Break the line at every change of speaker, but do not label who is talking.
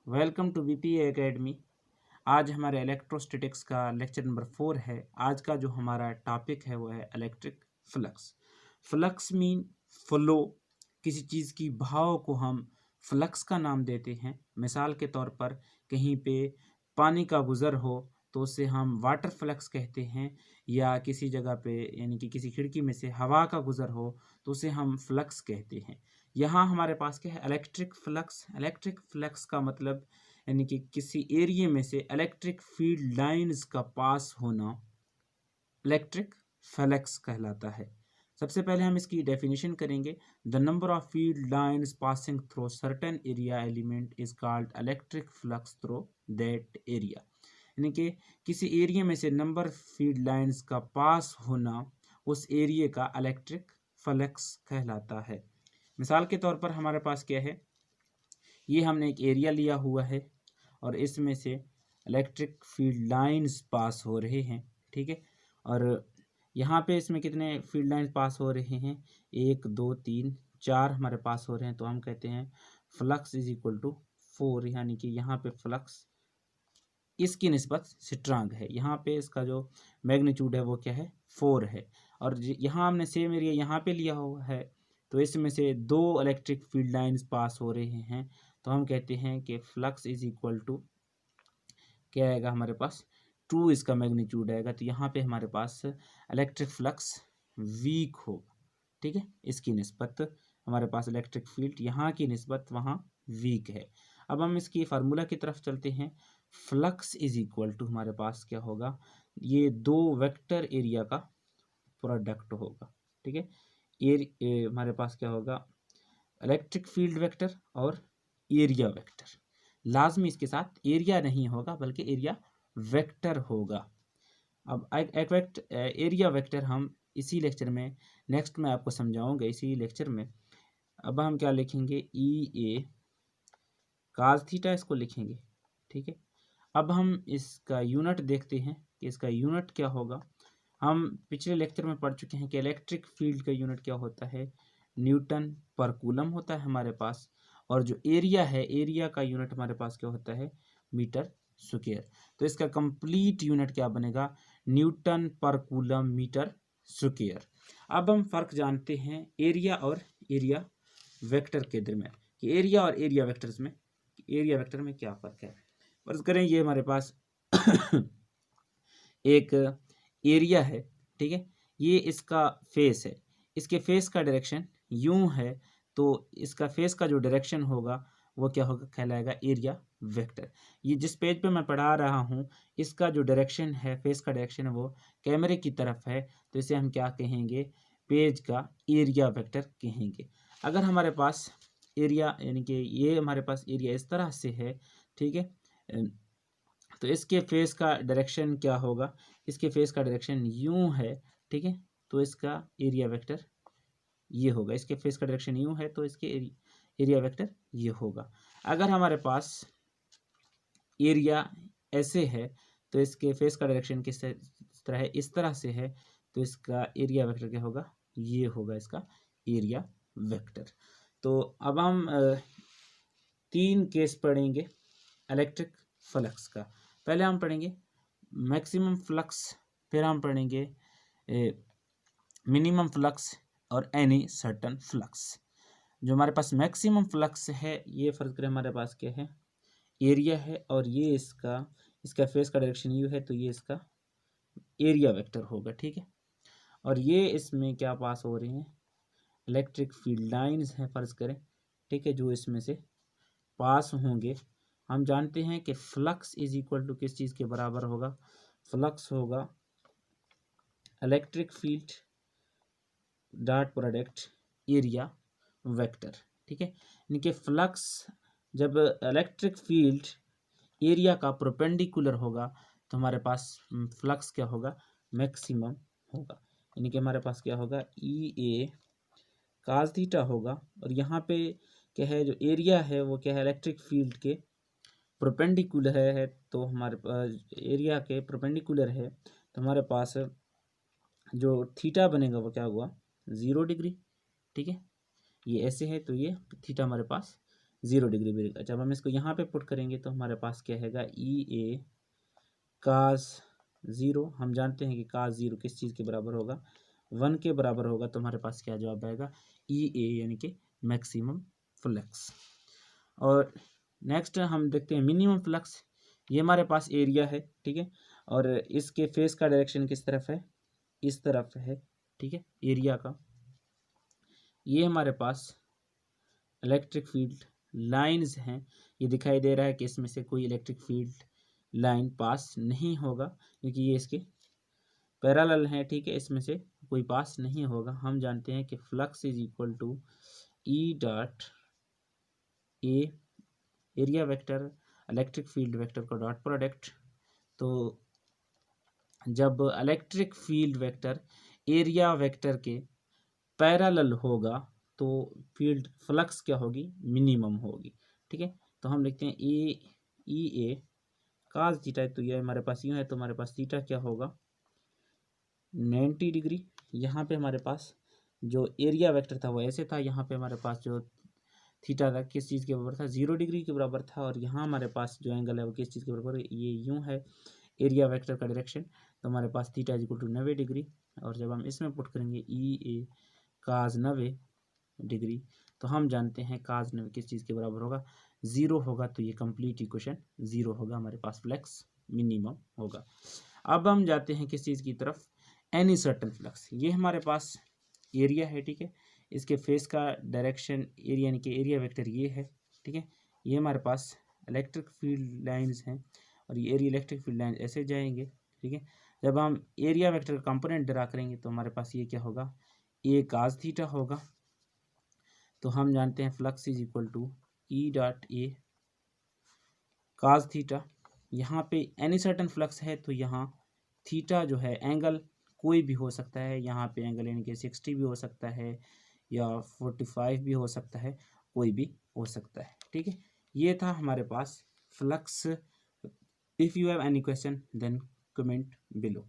Welcome to BPA academy. आज हमारे electrostatics का लेक्चर नंबर 4 है। आज का जो हमारा टॉपिक है वो है electric flux. Flux mean flow. किसी चीज़ की भाव को हम फ्लक्स का नाम देते हैं। मिसाल के तौर पर कहीं पे पानी का गुज़र हो तो उसे हम वाटर फ्लक्स कहते हैं, या किसी जगह पे यानी कि किसी खिड़की में से हवा का गुज़र हो तो उसे हम फ्लक्स कहते हैं। यहाँ हमारे पास क्या है, इलेक्ट्रिक फ्लक्स। इलेक्ट्रिक फ्लक्स का मतलब यानी कि किसी एरिया में से इलेक्ट्रिक फील्ड लाइंस का पास होना इलेक्ट्रिक फ्लक्स कहलाता है। सबसे पहले हम इसकी डेफिनेशन करेंगे। The number of field lines passing through certain area element is called electric flux through that area. यानी कि किसी एरिया में से नंबर फील्ड लाइंस का पास होना उस एरिया का इलेक्ट्रिक फ्लक्स कहलाता है। मिसाल के तौर पर हमारे पास क्या है, ये हमने एक एरिया लिया हुआ है और इसमें से इलेक्ट्रिक फील्ड लाइंस पास हो रहे हैं, ठीक है। और यहाँ पे इसमें कितने फील्ड लाइंस पास हो रहे हैं, 1 2 3 4 हमारे पास हो रहे हैं। तो हम कहते हैं फ्लक्स इज इक्वल टू 4, यानी कि यहाँ पे फ्लक्स इसकी निस्बत स्ट्रांग है। यहाँ पे इसका जो मैग्नीट्यूड है वो क्या है, 4 है। और यहाँ हमने सेम एरिया यहाँ पे लिया हुआ है, तो इसमें से 2 इलेक्ट्रिक फील्ड लाइंस पास हो रहे हैं। तो हम कहते हैं कि फ्लक्स इज इक्वल टू क्या आएगा, हमारे पास 2 इसका मैग्नीट्यूड आएगा। तो यहाँ पे हमारे पास इलेक्ट्रिक फ्लक्स वीक होगा, ठीक है। इसकी निस्बत हमारे पास इलेक्ट्रिक फील्ड यहाँ की निस्बत वहाँ वीक है। अब हम इसकी फार्मूला की तरफ चलते हैं। फ्लक्स इज इक्वल टू हमारे पास क्या होगा, ये 2 वेक्टर एरिया का प्रोडक्ट होगा, ठीक है। हमारे पास क्या होगा, इलेक्ट्रिक फील्ड वेक्टर और एरिया वेक्टर। लाजमी इसके साथ एरिया नहीं होगा बल्कि एरिया वेक्टर होगा। अब एक एरिया वेक्टर हम इसी लेक्चर में नेक्स्ट में आपको समझाऊंगा, इसी लेक्चर में। अब हम क्या लिखेंगे, ई ए काज थीटा इसको लिखेंगे, ठीक है। अब हम इसका यूनिट देखते हैं कि इसका यूनिट क्या होगा। हम पिछले लेक्चर में पढ़ चुके हैं कि इलेक्ट्रिक फील्ड का यूनिट क्या होता है, न्यूटन पर कूलम होता है हमारे पास। और जो एरिया है, एरिया का यूनिट हमारे पास क्या होता है, मीटर स्क्वायर। तो इसका कंप्लीट यूनिट क्या बनेगा, न्यूटन पर कूलम मीटर स्क्वायर। अब हम फर्क जानते हैं एरिया और एरिया वेक्टर के दरमियान कि एरिया और एरिया वेक्टर्स में, एरिया वेक्टर में क्या फ़र्क है। फर्ज करें ये हमारे पास एक एरिया है, ठीक है। ये इसका फेस है, इसके फेस का डायरेक्शन यूं है, तो इसका फेस का जो डायरेक्शन होगा वो क्या होगा, कहलाएगा एरिया वेक्टर। ये जिस पेज पे मैं पढ़ा रहा हूँ, इसका जो डायरेक्शन है, फेस का डायरेक्शन है, वो कैमरे की तरफ है। तो इसे हम क्या कहेंगे, पेज का एरिया वेक्टर कहेंगे। अगर हमारे पास एरिया यानी कि ये हमारे पास एरिया इस तरह से है, ठीक है, तो इसके फेस का डायरेक्शन क्या होगा, इसके फेस का डायरेक्शन यूं है, ठीक है। तो इसका एरिया वेक्टर ये होगा, इसके फेस का डायरेक्शन यूं है तो इसके एरिया वेक्टर ये होगा। अगर हमारे पास एरिया ऐसे है तो इसके फेस का डायरेक्शन किस तरह है, इस तरह से है, तो इसका एरिया वेक्टर क्या होगा, ये होगा इसका एरिया वेक्टर। तो अब हम 3 केस पढ़ेंगे इलेक्ट्रिक फ्लक्स का। पहले हम पढ़ेंगे मैक्सिमम फ्लक्स, फिर हम पढ़ेंगे मिनिमम फ्लक्स और एनी सर्टन फ्लक्स। जो हमारे पास मैक्सिमम फ्लक्स है, ये फर्ज करें हमारे पास क्या है, एरिया है, और ये इसका फेस का डायरेक्शन यू है, तो ये इसका एरिया वेक्टर होगा, ठीक है। और ये इसमें क्या पास हो रहे हैं, इलेक्ट्रिक फील्ड लाइंस हैं फर्ज करें, ठीक है, जो इसमें से पास होंगे। हम जानते हैं कि फ्लक्स इज इक्वल टू किस चीज़ के बराबर होगा, फ्लक्स होगा electric field dot product area vector, ठीक है। यानी कि फ्लक्स जब इलेक्ट्रिक फील्ड एरिया का प्रोपेंडिकुलर होगा तो हमारे पास फ्लक्स क्या होगा, मैक्सिमम होगा। यानी कि हमारे पास क्या होगा, ई ए काज थीटा होगा। और यहाँ पे क्या है, जो एरिया है वो क्या है, इलेक्ट्रिक फील्ड के प्रोपेंडिकुलर है, तो हमारे पास एरिया के प्रोपेंडिकुलर है, तो हमारे पास जो थीटा बनेगा वो क्या हुआ, 0 डिग्री, ठीक है। ये ऐसे है तो ये थीटा हमारे पास 0 डिग्री मिलेगा। जब हम इसको यहाँ पे पुट करेंगे तो हमारे पास क्या हैगा, ई ए काज 0। हम जानते हैं कि काज 0 किस चीज़ के बराबर होगा, 1 के बराबर होगा। तो हमारे पास क्या जवाब आएगा, ई ए यानी कि मैक्सिमम फ्लक्स। और नेक्स्ट हम देखते हैं मिनिमम फ्लक्स। ये हमारे पास एरिया है, ठीक है, और इसके फेस का डायरेक्शन किस तरफ है, इस तरफ है, ठीक है, एरिया का। ये हमारे पास इलेक्ट्रिक फील्ड लाइंस हैं। ये दिखाई दे रहा है कि इसमें से कोई इलेक्ट्रिक फील्ड लाइन पास नहीं होगा क्योंकि ये इसके पैरेलल हैं, ठीक है, इसमें से कोई पास नहीं होगा। हम जानते हैं कि flux is equal to E dot A, area vector electric field vector का डॉट प्रोडक्ट। तो जब electric field vector area vector के पैरेलल होगा तो फील्ड फ्लक्स क्या होगी, मिनिमम होगी, ठीक है। तो हम लिखते हैं ए काज थीटा, तो ये हमारे पास यूँ है, तो हमारे पास थीटा क्या होगा 90 डिग्री। यहाँ पे हमारे पास जो एरिया वेक्टर था वो ऐसे था, यहाँ पे हमारे पास जो थीटा था किस चीज़ के बराबर था, 0 डिग्री के बराबर था। और यहाँ हमारे पास जो एंगल है वो किस चीज़ के बराबर है, ये यूँ है एरिया वेक्टर का डायरेक्शन। तो हमारे पास theta is equal to 90 degree. और जब हम इसमें पुट करेंगे ई ए काज 90 डिग्री, तो हम जानते हैं काज 90 किस चीज़ के बराबर होगा, 0 होगा। तो ये कंप्लीट इक्वेशन 0 होगा, हमारे पास फ्लक्स मिनिमम होगा। अब हम जाते हैं किस चीज़ की तरफ, एनी सर्टन फ्लक्स। ये हमारे पास एरिया है, ठीक है, इसके फेस का डायरेक्शन एरिया यानी कि एरिया वेक्टर ये है, ठीक है। ये हमारे पास इलेक्ट्रिक फील्ड लाइंस हैं और ये एरिया इलेक्ट्रिक फील्ड लाइन ऐसे जाएंगे, ठीक है। जब हम एरिया वेक्टर का कंपोनेंट ड्रा करेंगे तो हमारे पास ये क्या होगा, ए काज थीटा होगा। तो हम जानते हैं flux is equal to E dot A cos theta. यहाँ पे एनी सर्टन फ्लक्स है तो यहाँ थीटा जो है एंगल कोई भी हो सकता है, यहाँ पे एंगल यानी कि 60 भी हो सकता है या 45 भी हो सकता है, कोई भी हो सकता है, ठीक है। ये था हमारे पास flux. If you have any question then comment below.